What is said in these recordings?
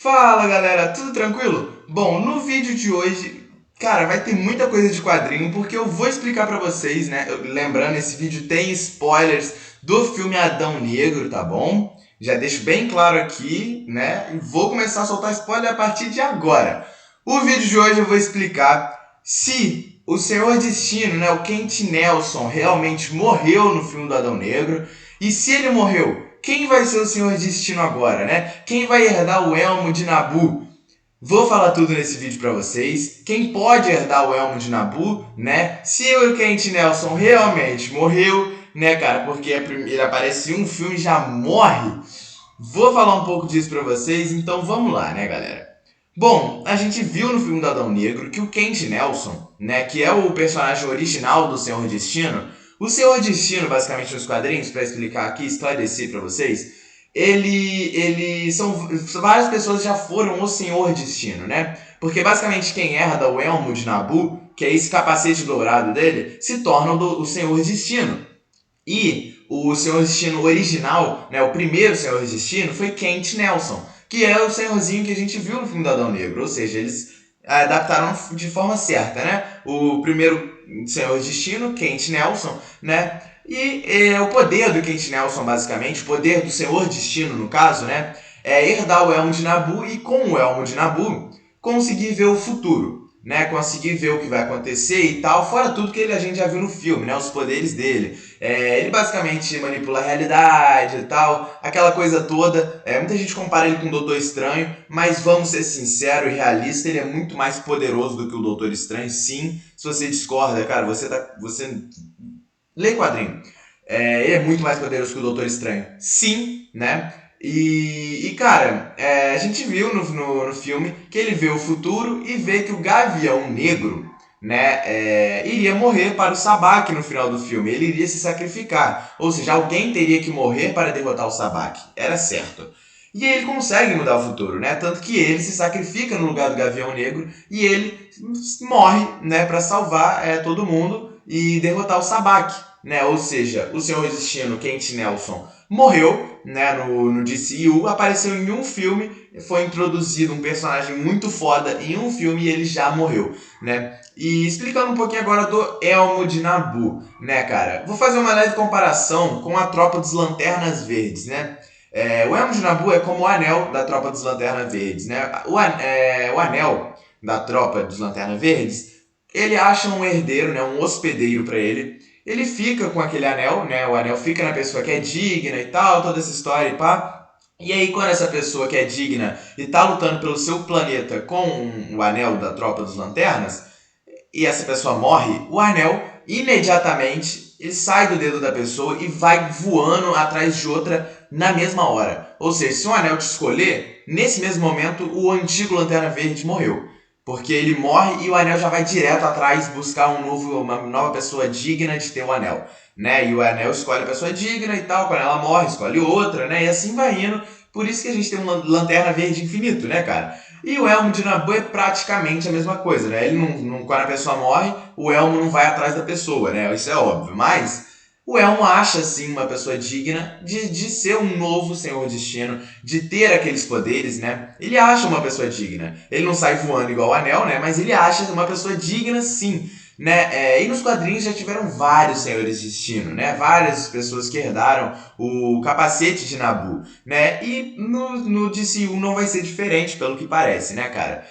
Fala galera, tudo tranquilo? Bom, no vídeo de hoje, cara, vai ter muita coisa de quadrinho porque eu vou explicar pra vocês, né? Lembrando, esse vídeo tem spoilers do filme Adão Negro, tá bom? Já deixo bem claro aqui, né? E vou começar a soltar spoiler a partir de agora. O vídeo de hoje eu vou explicar se o Senhor Destino, né, o Kent Nelson, realmente morreu no filme do Adão Negro e se ele morreu, quem vai ser o Senhor Destino agora, né? Quem vai herdar o elmo de Nabu? Vou falar tudo nesse vídeo pra vocês. Quem pode herdar o elmo de Nabu, né? Se o Kent Nelson realmente morreu, né, cara? Porque ele aparece em um filme e já morre. Vou falar um pouco disso pra vocês, então vamos lá, né, galera? Bom, a gente viu no filme do Adão Negro que o Kent Nelson, né, que é o personagem original do Senhor Destino, o Senhor Destino, basicamente nos quadrinhos, para explicar aqui, esclarecer para vocês, ele são várias pessoas já foram o Senhor Destino, né? Porque basicamente quem herda o elmo de Nabu, que é esse capacete dourado dele, se torna o Senhor Destino. E o Senhor Destino original, né, o primeiro Senhor Destino, foi Kent Nelson, que é o senhorzinho que a gente viu no filme do Adão Negro. Ou seja, eles adaptaram de forma certa, né? O primeiro Senhor Destino, Kent Nelson, né? E o poder do Kent Nelson, basicamente, o poder do Senhor Destino, no caso, né? É herdar o Elmo de Nabu e, com o Elmo de Nabu, conseguir ver o futuro, né? Conseguir ver o que vai acontecer e tal, fora tudo que a gente já viu no filme, né? Os poderes dele. Ele basicamente manipula a realidade e tal, aquela coisa toda. Muita gente compara ele com o Doutor Estranho, mas vamos ser sinceros e realistas, ele é muito mais poderoso do que o Doutor Estranho, sim. Se você discorda, cara, você lê quadrinho. Ele é muito mais poderoso que o Doutor Estranho, sim, né? Cara, a gente viu no filme que ele vê o futuro e vê que o Gavião Negro, né, iria morrer para o Sabaki no final do filme. Ele iria se sacrificar. Ou seja, alguém teria que morrer para derrotar o Sabaki. Era certo. E ele consegue mudar o futuro, né? Tanto que ele se sacrifica no lugar do Gavião Negro e ele morre, né, para salvar todo mundo e derrotar o Sabaki, né? Ou seja, o Senhor Destino, Kent Nelson, morreu, né, no DCU, apareceu em um filme, foi introduzido um personagem muito foda em um filme e ele já morreu, né? E explicando um pouquinho agora do Elmo de Nabu, né, cara? Vou fazer uma leve comparação com a Tropa dos Lanternas Verdes, né? O Elmo de Nabu é como o anel da Tropa dos Lanternas Verdes, né? O anel da Tropa dos Lanternas Verdes, ele acha um herdeiro, né, um hospedeiro para ele. Ele fica com aquele anel, né? O anel fica na pessoa que é digna e tal, toda essa história e pá. E aí, quando essa pessoa que é digna e tá lutando pelo seu planeta com o anel da Tropa dos Lanternas, e essa pessoa morre, o anel imediatamente ele sai do dedo da pessoa e vai voando atrás de outra na mesma hora. Ou seja, se um anel te escolher, nesse mesmo momento o antigo Lanterna Verde morreu. Porque ele morre e o anel já vai direto atrás buscar uma nova pessoa digna de ter o anel. Né? E o anel escolhe a pessoa digna e tal, quando ela morre, escolhe outra, né? E assim vai indo. Por isso que a gente tem um Lanterna Verde infinito, né, cara? E o elmo de Nabu é praticamente a mesma coisa, né? Ele quando a pessoa morre, o elmo não vai atrás da pessoa, né? Isso é óbvio. Mas o elmo acha, sim, uma pessoa digna de ser um novo Senhor Destino, de ter aqueles poderes, né? Ele acha uma pessoa digna. Ele não sai voando igual o anel, né? Mas ele acha uma pessoa digna, sim. Né? E nos quadrinhos já tiveram vários Senhores Destino, né? Várias pessoas que herdaram o capacete de Nabu, né? E no DCU não vai ser diferente, pelo que parece, né, cara?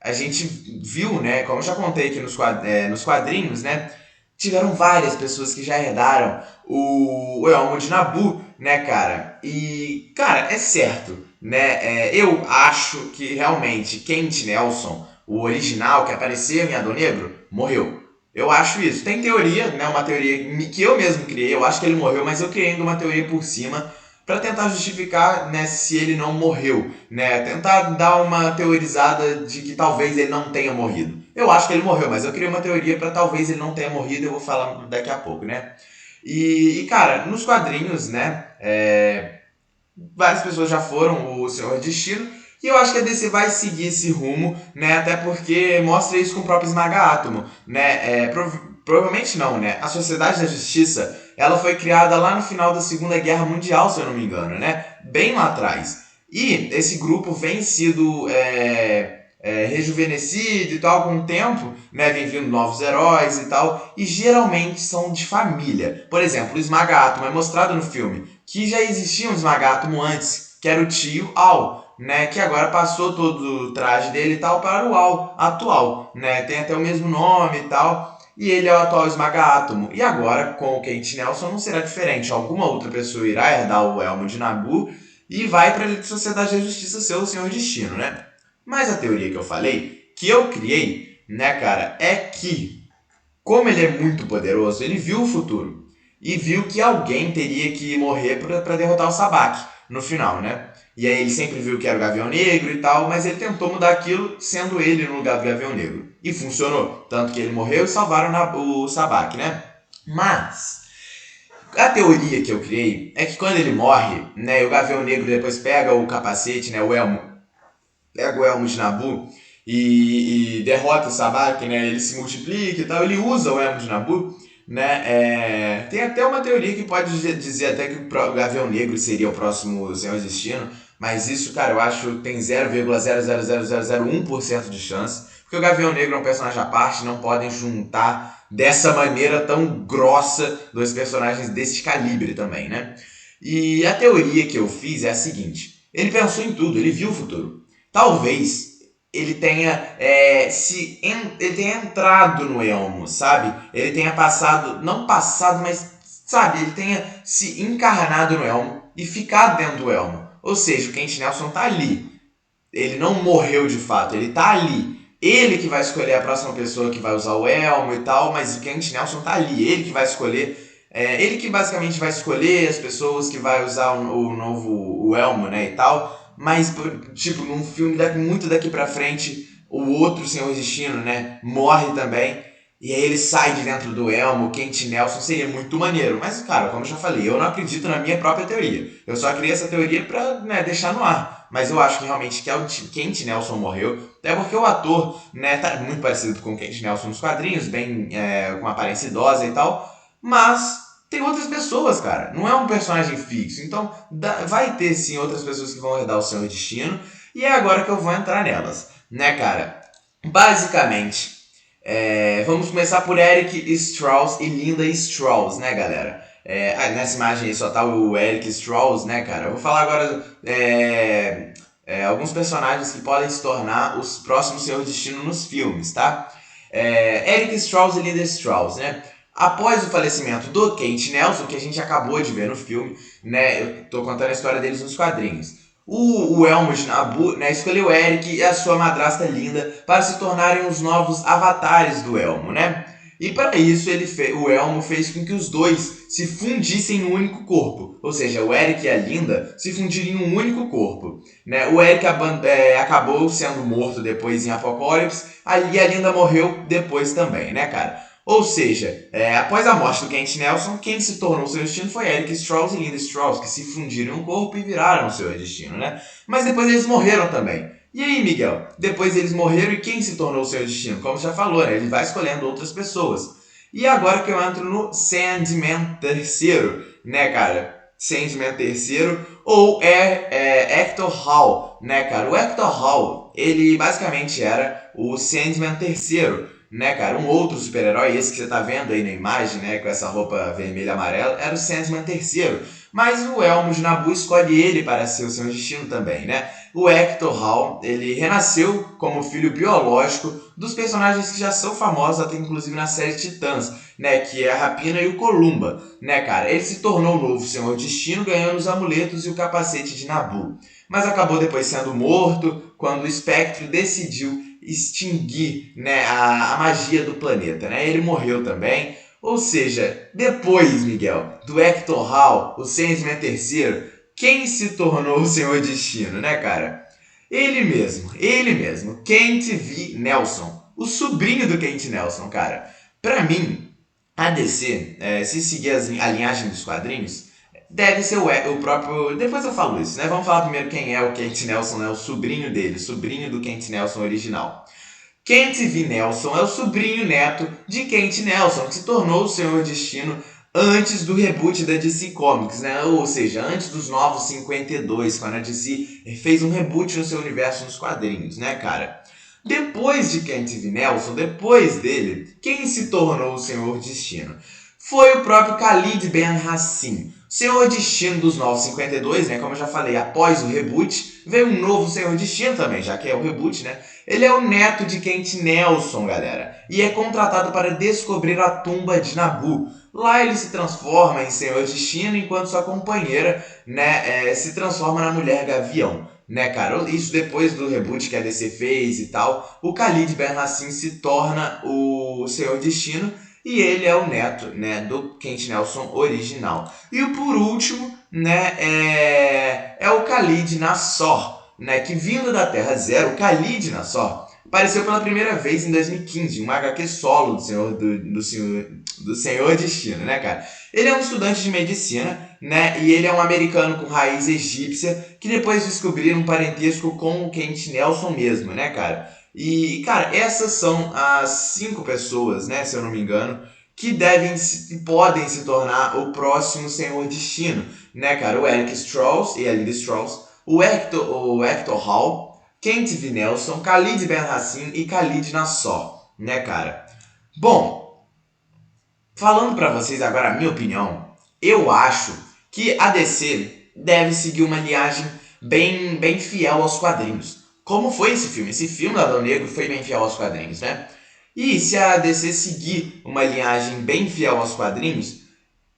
A gente viu, né? Como eu já contei aqui nos quadrinhos, né? Tiveram várias pessoas que já herdaram o Elmo de Nabu, né, cara? E, cara, é certo, né? Eu acho que realmente Kent Nelson, o original que apareceu em Adão Negro, morreu. Eu acho isso. Tem teoria, né? Uma teoria que eu mesmo criei. Eu acho que ele morreu, mas eu criei ainda uma teoria por cima para tentar justificar, né, se ele não morreu, né? Tentar dar uma teorizada de que talvez ele não tenha morrido. Eu acho que ele morreu, mas eu criei uma teoria para talvez ele não tenha morrido. Eu vou falar daqui a pouco, né? Cara, nos quadrinhos, né? Várias pessoas já foram o Senhor Destino. E eu acho que a DC vai seguir esse rumo, né? Até porque mostra isso com o próprio Esmaga Átomo, né? Provavelmente não, né? A Sociedade da Justiça, ela foi criada lá no final da Segunda Guerra Mundial, se eu não me engano, né? Bem lá atrás. E esse grupo vem sido rejuvenescido e tal com o tempo, né? Vem vindo novos heróis e tal, e geralmente são de família. Por exemplo, o Esmaga-Átomo é mostrado no filme que já existia um Esmaga-Átomo antes, que era o tio Al, né? Que agora passou todo o traje dele e tal para o Al atual, né? Tem até o mesmo nome e tal. E ele é o atual Esmaga-Átomo. E agora, com o Kent Nelson, não será diferente. Alguma outra pessoa irá herdar o elmo de Naboo e vai para a Sociedade da Justiça ser o Senhor Destino, né? Mas a teoria que eu falei, que eu criei, né, cara, é que, como ele é muito poderoso, ele viu o futuro. E viu que alguém teria que morrer para derrotar o Sabak no final, né? E aí ele sempre viu que era o Gavião Negro e tal, mas ele tentou mudar aquilo sendo ele no lugar do Gavião Negro. E funcionou. Tanto que ele morreu e salvaram o Sabak, né? Mas a teoria que eu criei é que quando ele morre, né, o Gavião Negro depois pega o capacete, né, o elmo, pega o elmo de Naboo e derrota o Sabak, né, ele se multiplica e tal, ele usa o elmo de Naboo, né, tem até uma teoria que pode dizer até que o Gavião Negro seria o próximo Senhor Destino, mas isso, cara, eu acho que tem 0,00001% de chance, porque o Gavião Negro é um personagem à parte, não podem juntar dessa maneira tão grossa dois personagens desse calibre também, né? E a teoria que eu fiz é a seguinte: ele pensou em tudo, ele viu o futuro. Talvez ele tenha ele tenha entrado no elmo, sabe? Ele tenha passado, não passado, mas sabe, ele tenha se encarnado no elmo e ficado dentro do elmo. Ou seja, o Kent Nelson tá ali. Ele não morreu de fato, ele tá ali. Ele que vai escolher a próxima pessoa que vai usar o elmo e tal, mas o Kent Nelson tá ali, ele que vai escolher. Ele que basicamente vai escolher as pessoas que vai usar o novo o elmo, né, e tal. Mas, tipo, num filme muito daqui pra frente, o outro Senhor Destino, né, morre também. E aí ele sai de dentro do elmo, o Kent Nelson seria muito maneiro. Mas, cara, como eu já falei, eu não acredito na minha própria teoria. Eu só criei essa teoria pra, né, deixar no ar. Mas eu acho que realmente que o Kent Nelson morreu. Até porque o ator, né, tá muito parecido com o Kent Nelson nos quadrinhos, bem com uma aparência idosa e tal. Mas tem outras pessoas, cara. Não é um personagem fixo. Então vai ter sim outras pessoas que vão herdar o seu destino. E é agora que eu vou entrar nelas. Né, cara? Basicamente, vamos começar por Eric Strauss e Linda Strauss, né, galera? Nessa imagem aí só tá o Eric Strauss, né, cara? Eu vou falar agora alguns personagens que podem se tornar os próximos Senhor Destino nos filmes, tá? Eric Strauss e Linda Strauss, né? Após o falecimento do Kent Nelson, que a gente acabou de ver no filme, né? Eu tô contando a história deles nos quadrinhos. O Elmo de Naboo, né, escolheu Eric e a sua madrasta Linda para se tornarem os novos avatares do Elmo, né? E para isso o Elmo fez com que os dois se fundissem em um único corpo. Ou seja, o Eric e a Linda se fundiram em um único corpo. Né? O Eric acabou sendo morto depois em Apocalipse, e a Linda morreu depois também, né, cara? Ou seja, após a morte do Kent Nelson, quem se tornou seu destino foi Eric Strauss e Linda Strauss, que se fundiram em um corpo e viraram o seu destino, né? Mas depois eles morreram também. E aí, Miguel? Depois eles morreram e quem se tornou o seu destino? Como já falou, né? Ele vai escolhendo outras pessoas. E agora que eu entro no Sandman terceiro, né, cara? Sandman terceiro, ou Hector Hall, né, cara? O Hector Hall, ele basicamente era o Sandman terceiro, né, cara? Um outro super-herói, esse que você tá vendo aí na imagem, né, com essa roupa vermelha e amarela, era o Sandman terceiro. Mas o Elmo de Naboo escolhe ele para ser o seu destino também, né? O Hector Hall, ele renasceu como filho biológico dos personagens que já são famosos, até inclusive na série Titãs, né? Que é a Rapina e o Columba, né, cara? Ele se tornou o novo Senhor Destino, ganhando os amuletos e o capacete de Naboo. Mas acabou depois sendo morto quando o Espectro decidiu extinguir, né, a magia do planeta, né? Ele morreu também. Ou seja, depois, Miguel, do Hector Hall, o Sandman terceiro, quem se tornou o Senhor Destino, né, cara? Ele mesmo, Kent V. Nelson, o sobrinho do Kent Nelson, cara. Pra mim, a DC, se seguir a linhagem dos quadrinhos, deve ser o próprio... Depois eu falo isso, né? Vamos falar primeiro quem é o Kent Nelson, né? O sobrinho dele, o sobrinho do Kent Nelson original. Kent V. Nelson é o sobrinho neto de Kent Nelson, que se tornou o Senhor Destino antes do reboot da DC Comics, né? Ou seja, antes dos Novos 52, quando a DC fez um reboot no seu universo nos quadrinhos, né, cara? Depois de Kent V. Nelson, depois dele, quem se tornou o Senhor Destino? Foi o próprio Khalid Ben Hassim. Senhor Destino dos Novos 52, né? Como eu já falei, após o reboot, veio um novo Senhor Destino também, já que é o reboot, né? Ele é o neto de Kent Nelson, galera, e é contratado para descobrir a tumba de Nabu. Lá ele se transforma em Senhor Destino, enquanto sua companheira, né, se transforma na Mulher Gavião. Né, cara? Isso depois do reboot que a DC fez e tal. O Khalid Ben Hassim se torna o Senhor Destino e ele é o neto, né, do Kent Nelson original. E o por último, né, é o Khalid Nassor, né, que vindo da Terra Zero, o Khalid Nassor apareceu pela primeira vez em 2015, um HQ solo do Senhor Destino, né, cara? Ele é um estudante de medicina, né, e ele é um americano com raiz egípcia que depois descobriram um parentesco com o Kent Nelson mesmo, né, cara? E, cara, essas são as 5 pessoas, né, se eu não me engano, que podem se tornar o próximo Senhor Destino, né, cara? O Eric Strauss e a Linda Strauss, o Hector Hall, Kent V. Nelson, Khalid Ben Hassim e Khalid Nassor, né, cara? Bom, falando pra vocês agora a minha opinião, eu acho que a DC deve seguir uma linhagem bem fiel aos quadrinhos. Como foi esse filme? Esse filme do Adão Negro foi bem fiel aos quadrinhos, né? E se a DC seguir uma linhagem bem fiel aos quadrinhos,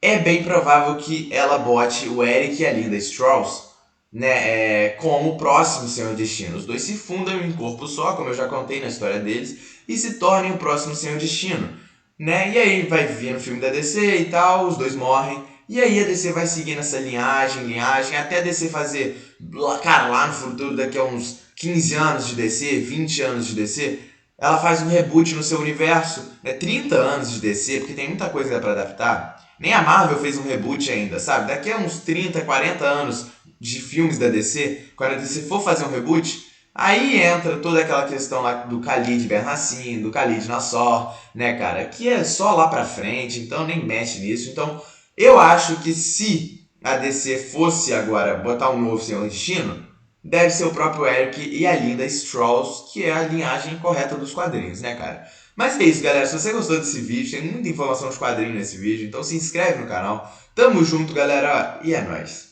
é bem provável que ela bote o Eric e a Linda Strauss, né, como o próximo Senhor Destino. Os dois se fundam em um corpo só, como eu já contei na história deles, e se tornem o próximo Senhor Destino. Né? E aí vai vir no filme da DC e tal, os dois morrem. E aí a DC vai seguindo essa linhagem, até a DC fazer, cara, lá no futuro, daqui a uns 15 anos de DC, 20 anos de DC, ela faz um reboot no seu universo, né? 30 anos de DC, porque tem muita coisa para adaptar. Nem a Marvel fez um reboot ainda, sabe? Daqui a uns 30, 40 anos de filmes da DC, quando a DC for fazer um reboot, aí entra toda aquela questão lá do Khalid Ben Hassim, do Khalid Nassor, né, cara? Que é só lá pra frente, então nem mexe nisso. Então, eu acho que se a DC fosse agora botar um novo Senhor Destino, deve ser o próprio Eric e a Linda Strauss, que é a linhagem correta dos quadrinhos, né, cara? Mas é isso, galera. Se você gostou desse vídeo, tem muita informação de quadrinho nesse vídeo, então se inscreve no canal. Tamo junto, galera, e é nóis!